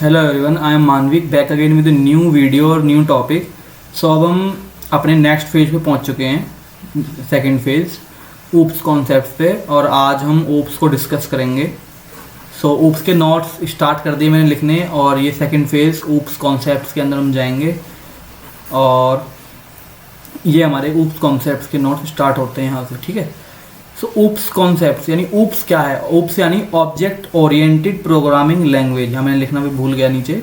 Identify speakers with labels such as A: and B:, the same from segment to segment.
A: Hello everyone, I am Manvik back again with new video और new topic. So अब हम अपने नेक्स्ट फेज पे पहुंच चुके हैं, सेकंड फेज ऊप्स कॉन्सेप्ट पे, और आज हम ऊप्स को डिस्कस करेंगे। सो ऊप्स के नोट्स स्टार्ट कर दिए मैंने लिखने, और ये सेकंड फेज ऊप्स कॉन्सेप्ट्स के अंदर हम जाएंगे, और ये हमारे ऊप्स कॉन्सेप्ट्स के नोट्स स्टार्ट होते हैं यहाँ से, ठीक है। सो ऊप्स कॉन्सेप्ट्स यानी ऊप्स क्या है? ऊप्स यानी ऑब्जेक्ट ओरिएंटेड प्रोग्रामिंग लैंग्वेज। मैंने लिखना भी भूल गया नीचे।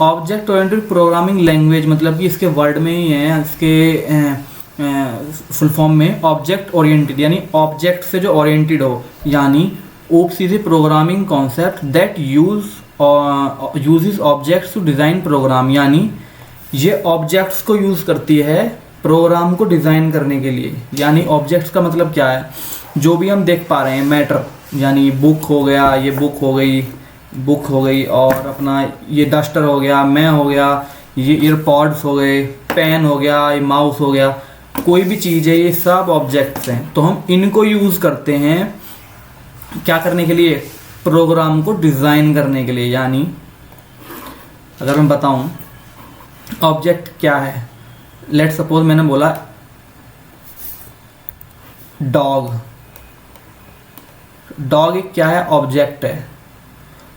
A: ऑब्जेक्ट ओरिएंटेड प्रोग्रामिंग लैंग्वेज मतलब कि इसके वर्ड में ही है, इसके फुल फॉर्म में ऑब्जेक्ट ओरिएंटेड यानी ऑब्जेक्ट से जो ओरिएंटेड हो, यानी OOPS is a programming concept that uses objects to design program, यानी ये ऑब्जेक्ट्स को यूज़ करती है प्रोग्राम को डिज़ाइन करने के लिए। यानी ऑब्जेक्ट्स का मतलब क्या है? जो भी हम देख पा रहे हैं मैटर, यानी बुक हो गया, ये बुक हो गई, और अपना ये डस्टर हो गया, मैं हो गया, ये ईयरपॉड्स हो गए, पेन हो गया, ये माउस हो गया, कोई भी चीज़ है, ये सब ऑब्जेक्ट्स हैं। तो हम इनको यूज़ करते हैं क्या करने के लिए? प्रोग्राम को डिज़ाइन करने के लिए। यानी अगर मैं बताऊं ऑब्जेक्ट क्या है, लेट सपोज मैंने बोला डॉग एक क्या है? ऑब्जेक्ट है,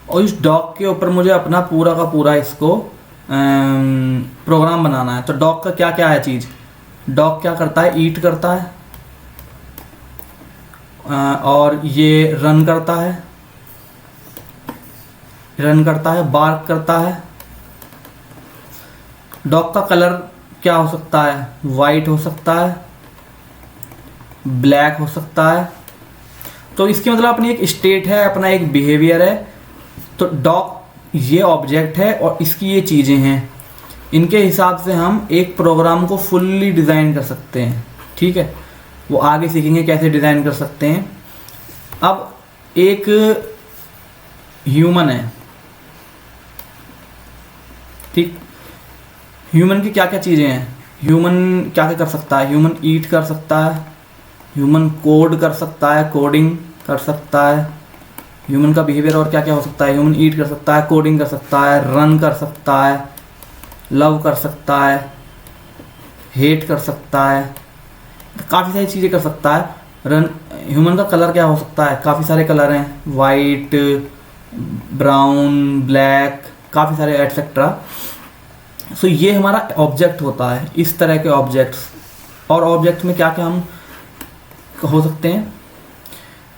A: और इस डॉग के ऊपर मुझे अपना पूरा का पूरा इसको प्रोग्राम बनाना है। तो डॉग का क्या क्या है चीज़? डॉग क्या करता है? ईट करता है, और ये रन करता है, बार्क करता है। डॉग का कलर क्या हो सकता है? वाइट हो सकता है, ब्लैक हो सकता है। तो इसकी मतलब अपनी एक स्टेट है, अपना एक बिहेवियर है। तो डॉग ये ऑब्जेक्ट है और इसकी ये चीज़ें हैं, इनके हिसाब से हम एक प्रोग्राम को फुल्ली डिज़ाइन कर सकते हैं, ठीक है। वो आगे सीखेंगे कैसे डिज़ाइन कर सकते हैं। अब एक ह्यूमन है, ठीक। ह्यूमन की क्या क्या चीज़ें हैं? ह्यूमन क्या क्या कर सकता है? ह्यूमन ईट कर सकता है, ह्यूमन कोड कर सकता है, कोडिंग कर सकता है। ह्यूमन का बिहेवियर और क्या क्या हो सकता है? ह्यूमन ईट कर सकता है, कोडिंग कर सकता है, रन कर सकता है, लव कर सकता है, हेट कर सकता है, काफ़ी सारी चीज़ें कर सकता है। ह्यूमन का कलर क्या हो सकता है? काफ़ी सारे कलर हैं, वाइट, ब्राउन, ब्लैक, काफ़ी सारे एटसेट्रा। सो ये हमारा ऑब्जेक्ट होता है, इस तरह के ऑब्जेक्ट्स। और ऑब्जेक्ट में क्या क्या हम हो सकते हैं?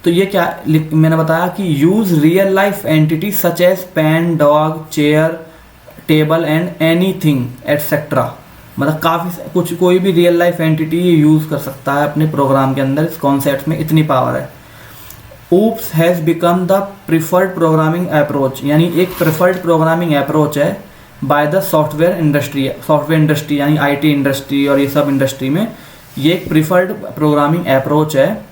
A: तो ये क्या मैंने बताया कि use real life entity such as pen, dog, chair, table and anything etcetera. मतलब काफ़ी कुछ, कोई भी रियल लाइफ एंटिटी यूज़ कर सकता है अपने प्रोग्राम के अंदर। इस कॉन्सेप्ट में इतनी पावर है। OOPS has become the preferred programming approach, यानी एक प्रिफर्ड प्रोग्रामिंग अप्रोच है बाय द सॉफ्टवेयर इंडस्ट्री यानी आईटी इंडस्ट्री और ये सब इंडस्ट्री में ये एक प्रिफर्ड प्रोग्रामिंग अप्रोच है,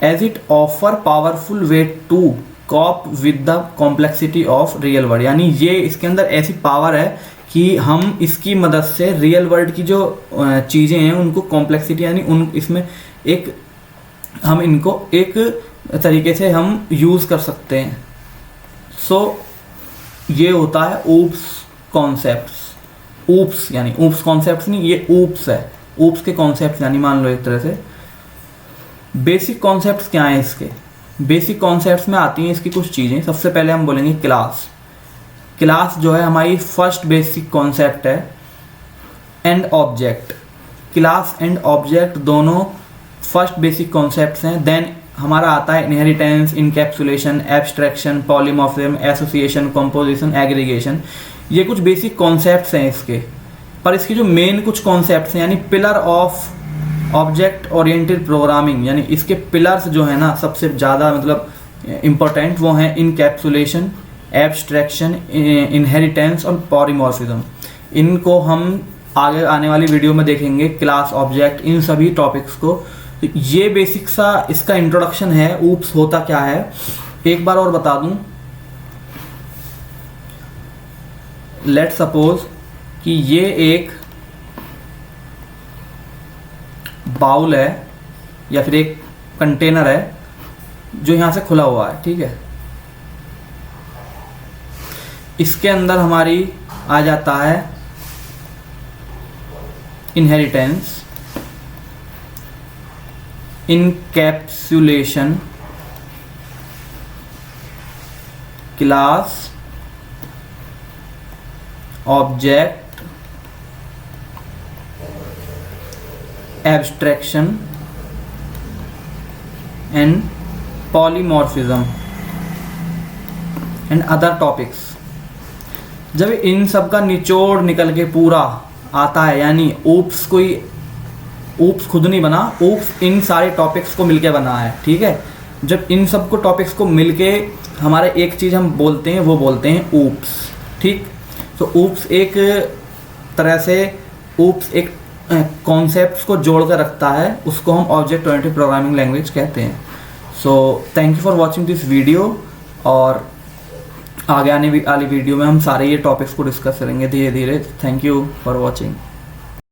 A: as it offer powerful way to cope with the complexity of real world. यानी ये इसके अंदर ऐसी पावर है कि हम इसकी मदद से रियल वर्ल्ड की जो चीज़ें हैं उनको कॉम्प्लेक्सिटी यानी उन इसमें एक हम इनको एक तरीके से हम यूज़ कर सकते हैं। सो ये होता है ऊप्स कॉन्सेप्ट्स। ऊप्स यानी ऊप्स कॉन्सेप्ट्स नहीं, ये ऊप्स है। ऊप्स के कॉन्सेप्ट्स यानी मान लो एक तरह से बेसिक कॉन्सेप्ट्स क्या हैं इसके? बेसिक कॉन्सेप्ट्स में आती हैं इसकी कुछ चीज़ें। सबसे पहले हम बोलेंगे क्लास। क्लास जो है हमारी फर्स्ट बेसिक कॉन्सेप्ट है। And object, class and object दोनों फर्स्ट बेसिक कॉन्सेप्ट्स हैं। देन हमारा आता है inheritance, encapsulation, abstraction, polymorphism, association, composition, aggregation. ये कुछ बेसिक कॉन्सेप्ट्स हैं इसके। पर इसकी जो मेन कुछ कॉन्सेप्ट्स हैं यानी pillar of object oriented programming, यानी इसके पिलर्स जो है ना सबसे ज़्यादा मतलब इम्पोर्टेंट, वो हैं इनकैप्सुलेशन, एब्स्ट्रैक्शन, इनहेरिटेंस और पॉलीमॉर्फिज्म। इनको हम आगे आने वाली वीडियो में देखेंगे, क्लास, ऑब्जेक्ट, इन सभी टॉपिक्स को। तो ये बेसिक सा इसका इंट्रोडक्शन है। ऊप्स होता क्या है एक बार और बता दूं। लेट सपोज कि ये एक बाउल है या फिर एक कंटेनर है जो यहाँ से खुला हुआ है, ठीक है। इसके अंदर हमारी आ जाता है inheritance, encapsulation, class, object, abstraction and polymorphism and other topics. जब इन सब का निचोड़ निकल के पूरा आता है, यानी ऊप्स कोई ऊप्स खुद नहीं बना, ऊप्स इन सारे टॉपिक्स को मिलके बना है, ठीक है। जब इन सब को टॉपिक्स को मिलके हमारे एक चीज़ हम बोलते हैं, वो बोलते हैं ऊप्स, ठीक। तो ऊप्स एक तरह से ऊप्स एक कॉन्सेप्ट्स को जोड़ कर रखता है, उसको हम ऑब्जेक्ट ओरिएंटेड प्रोग्रामिंग लैंग्वेज कहते हैं। So thank you for watching this video, और आगे आने वाली वीडियो में हम सारे ये टॉपिक्स को डिस्कस करेंगे धीरे धीरे। Thank you for watching.